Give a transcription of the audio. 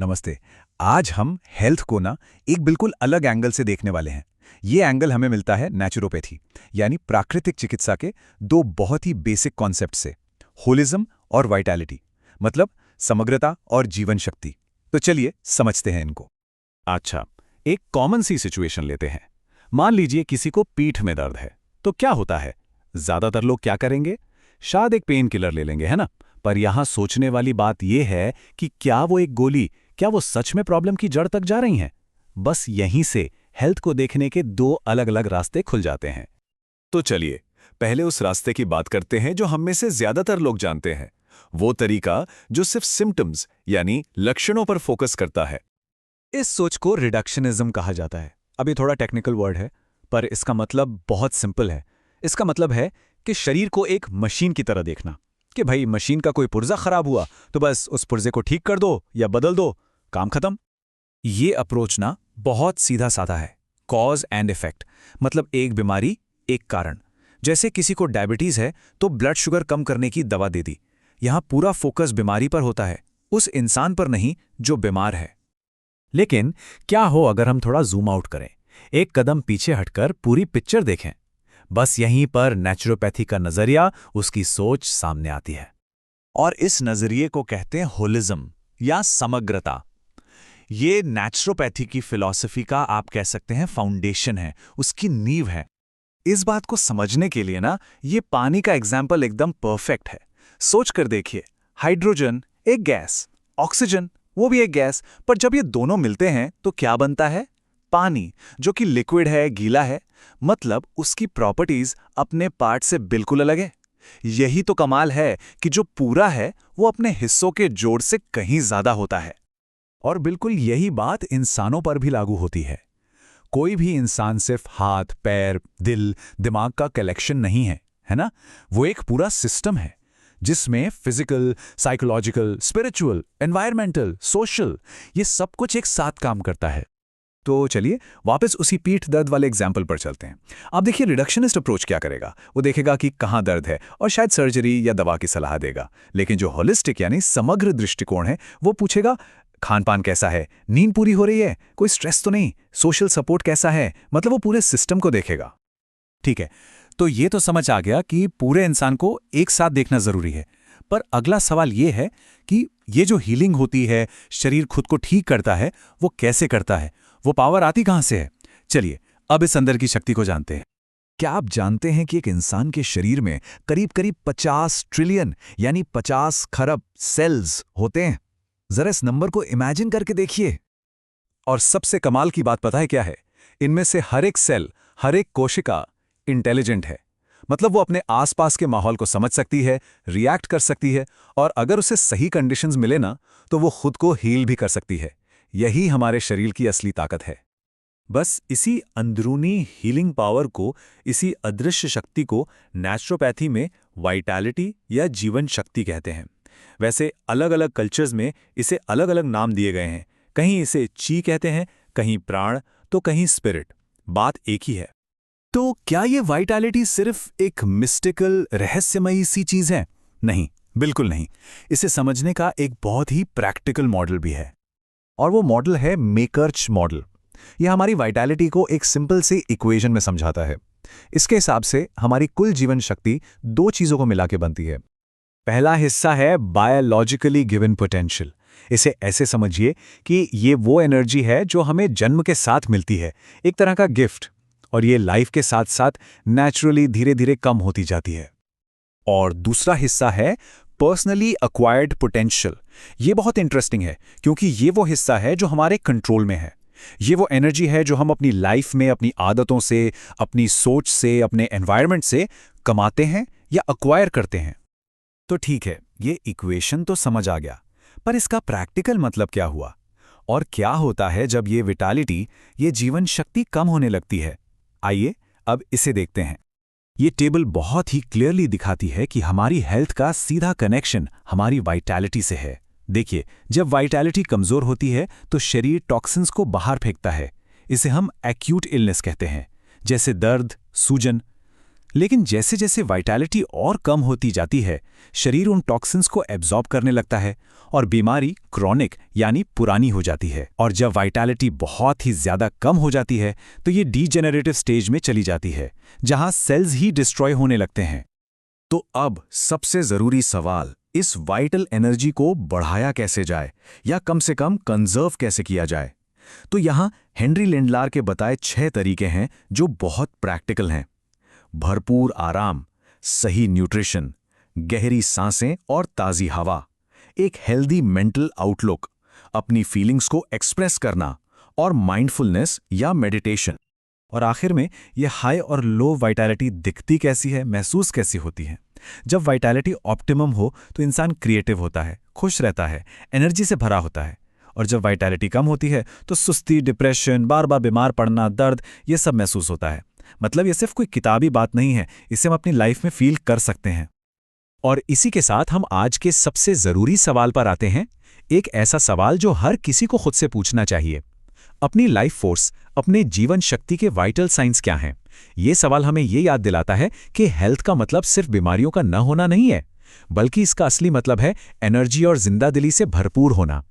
नमस्ते। आज हम हेल्थ को ना एक बिल्कुल अलग एंगल से देखने वाले हैं। ये एंगल हमें मिलता है नेचुरोपैथी यानी प्राकृतिक चिकित्सा के दो बहुत ही बेसिक कॉन्सेप्ट से, होलिज्म और वाइटैलिटी, मतलब समग्रता और जीवन शक्ति। तो चलिए समझते हैं इनको। अच्छा, एक कॉमन सी सिचुएशन लेते हैं। मान लीजिए किसी को पीठ में दर्द है, तो क्या होता है? ज्यादातर लोग क्या करेंगे? शायद एक पेन किलर ले लेंगे, है ना? पर यहां सोचने वाली बात यह है कि क्या वो एक गोली, क्या वो सच में प्रॉब्लम की जड़ तक जा रही हैं? बस यहीं से हेल्थ को देखने के दो अलग अलग रास्ते खुल जाते हैं। तो चलिए पहले उस रास्ते की बात करते हैं जो हम में से ज्यादातर लोग जानते हैं, वो तरीका जो सिर्फ सिम्टम्स यानी लक्षणों पर फोकस करता है। इस सोच को रिडक्शनिज्म कहा जाता है। अब ये थोड़ा टेक्निकल वर्ड है, पर इसका मतलब बहुत सिंपल है। इसका मतलब है कि शरीर को एक मशीन की तरह देखना, कि भाई मशीन का कोई पुर्जा खराब हुआ तो बस उस पुर्जे को ठीक कर दो या बदल दो, काम खत्म। ये अप्रोच ना बहुत सीधा साधा है, कॉज एंड इफेक्ट, मतलब एक बीमारी एक कारण। जैसे किसी को डायबिटीज है तो ब्लड शुगर कम करने की दवा दे दी। यहां पूरा फोकस बीमारी पर होता है, उस इंसान पर नहीं जो बीमार है। लेकिन क्या हो अगर हम थोड़ा जूम आउट करें, एक कदम पीछे हटकर पूरी पिक्चर देखें? बस यहीं पर नेचुरोपैथी का नजरिया, उसकी सोच सामने आती है। और इस नजरिए को कहते हैं होलिज्म या समग्रता। ये नेचुरोपैथी की फिलॉसफी का आप कह सकते हैं फाउंडेशन है, उसकी नींव है। इस बात को समझने के लिए ना ये पानी का एग्जाम्पल एकदम परफेक्ट है। सोच कर देखिए, हाइड्रोजन एक गैस, ऑक्सीजन वो भी एक गैस, पर जब ये दोनों मिलते हैं तो क्या बनता है? पानी, जो कि लिक्विड है, गीला है। मतलब उसकी प्रॉपर्टीज अपने पार्ट से बिल्कुल अलग है। यही तो कमाल है कि जो पूरा है वो अपने हिस्सों के जोड़ से कहीं ज्यादा होता है। और बिल्कुल यही बात इंसानों पर भी लागू होती है। कोई भी इंसान सिर्फ हाथ, पैर, दिल, दिमाग का कलेक्शन नहीं है, है ना? वो एक पूरा सिस्टम है जिसमें physical, psychological, spiritual, environmental, social, ये सब कुछ एक साथ काम करता है। तो चलिए वापस उसी पीठ दर्द वाले एग्जाम्पल पर चलते हैं। अब देखिए रिडक्शनिस्ट अप्रोच क्या करेगा। वो देखेगा कि कहाँ दर्द है और शायद सर्जरी या दवा की सलाह देगा। लेकिन जो होलिस्टिक यानी समग्र दृष्टिकोण है, वो पूछेगा खान पान कैसा है, नींद पूरी हो रही है, कोई स्ट्रेस तो नहीं, सोशल सपोर्ट कैसा है, मतलब वो पूरे सिस्टम को देखेगा। ठीक है, तो ये तो समझ आ गया कि पूरे इंसान को एक साथ देखना जरूरी है। पर अगला सवाल ये है कि ये जो हीलिंग होती है, शरीर खुद को ठीक करता है, वो कैसे करता है? वो पावर आती कहां से है? चलिए अब इस अंदर की शक्ति को जानते हैं। क्या आप जानते हैं कि एक इंसान के शरीर में करीब करीब 50 ट्रिलियन यानी 50 खरब सेल्स होते हैं? जरा इस नंबर को इमेजिन करके देखिए। और सबसे कमाल की बात पता है क्या है? इनमें से हर एक सेल, हर एक कोशिका इंटेलिजेंट है। मतलब वो अपने आसपास के माहौल को समझ सकती है, रिएक्ट कर सकती है, और अगर उसे सही कंडीशंस मिले ना तो वो खुद को हील भी कर सकती है। यही हमारे शरीर की असली ताकत है। बस इसी अंदरूनी हीलिंग पावर को, इसी अदृश्य शक्ति को नेचुरोपैथी में वाइटैलिटी या जीवन शक्ति कहते हैं। वैसे अलग अलग कल्चर्स में इसे अलग अलग नाम दिए गए हैं। कहीं इसे ची कहते हैं, कहीं प्राण, तो कहीं स्पिरिट। बात एक ही है। तो क्या ये वाइटैलिटी सिर्फ एक मिस्टिकल, रहस्यमयी सी चीज है? नहीं, बिल्कुल नहीं। इसे समझने का एक बहुत ही प्रैक्टिकल मॉडल भी है, और वो मॉडल है मेकर्च मॉडल। यह हमारी वाइटैलिटी को एक सिंपल से इक्वेशन में समझाता है। इसके हिसाब से हमारी कुल जीवन शक्ति दो चीजों को मिला के बनती है। पहला हिस्सा है बायोलॉजिकली गिवन पोटेंशियल। इसे ऐसे समझिए कि ये वो एनर्जी है जो हमें जन्म के साथ मिलती है, एक तरह का गिफ्ट, और ये लाइफ के साथ साथ नेचुरली धीरे धीरे कम होती जाती है। और दूसरा हिस्सा है पर्सनली अक्वायर्ड पोटेंशियल। ये बहुत इंटरेस्टिंग है क्योंकि ये वो हिस्सा है जो हमारे कंट्रोल में है। ये वो एनर्जी है जो हम अपनी लाइफ में अपनी आदतों से, अपनी सोच से, अपने एनवायरनमेंट से कमाते हैं या अक्वायर करते हैं। तो ठीक है, ये इक्वेशन तो समझ आ गया, पर इसका प्रैक्टिकल मतलब क्या हुआ? और क्या होता है जब ये विटालिटी, ये जीवन शक्ति कम होने लगती है? आइए अब इसे देखते हैं। ये टेबल बहुत ही क्लियरली दिखाती है कि हमारी हेल्थ का सीधा कनेक्शन हमारी वाइटैलिटी से है। देखिए, जब वाइटैलिटी कमजोर होती है तो शरीर टॉक्सिन्स को बाहर फेंकता है। इसे हम एक्यूट इलनेस कहते हैं, जैसे दर्द, सूजन। लेकिन जैसे जैसे वाइटैलिटी और कम होती जाती है, शरीर उन टॉक्सिन्स को एब्जॉर्ब करने लगता है और बीमारी क्रॉनिक यानी पुरानी हो जाती है। और जब वाइटैलिटी बहुत ही ज्यादा कम हो जाती है तो ये डीजेनरेटिव स्टेज में चली जाती है, जहां सेल्स ही डिस्ट्रॉय होने लगते हैं। तो अब सबसे जरूरी सवाल, इस वाइटल एनर्जी को बढ़ाया कैसे जाए या कम से कम कंजर्व कैसे किया जाए? तो यहां हेनरी लिंडलार के बताए 6 तरीके हैं जो बहुत प्रैक्टिकल हैं। भरपूर आराम, सही न्यूट्रिशन, गहरी सांसें और ताज़ी हवा, एक हेल्दी मेंटल आउटलुक, अपनी फीलिंग्स को एक्सप्रेस करना और माइंडफुलनेस या मेडिटेशन। और आखिर में ये हाई और लो वाइटैलिटी दिखती कैसी है, महसूस कैसी होती है? जब वाइटैलिटी ऑप्टिमम हो तो इंसान क्रिएटिव होता है, खुश रहता है, एनर्जी से भरा होता है। और जब वाइटैलिटी कम होती है तो सुस्ती, डिप्रेशन, बार बार बीमार पड़ना, दर्द, ये सब महसूस होता है। मतलब ये सिर्फ कोई किताबी बात नहीं है, इसे हम अपनी लाइफ में फील कर सकते हैं। और इसी के साथ हम आज के सबसे जरूरी सवाल पर आते हैं, एक ऐसा सवाल जो हर किसी को खुद से पूछना चाहिए। अपनी लाइफ फोर्स, अपने जीवन शक्ति के वाइटल साइंस क्या हैं? ये सवाल हमें ये याद दिलाता है कि हेल्थ का मतलब सिर्फ बीमारियों का न होना नहीं है, बल्कि इसका असली मतलब है एनर्जी और जिंदादिली से भरपूर होना।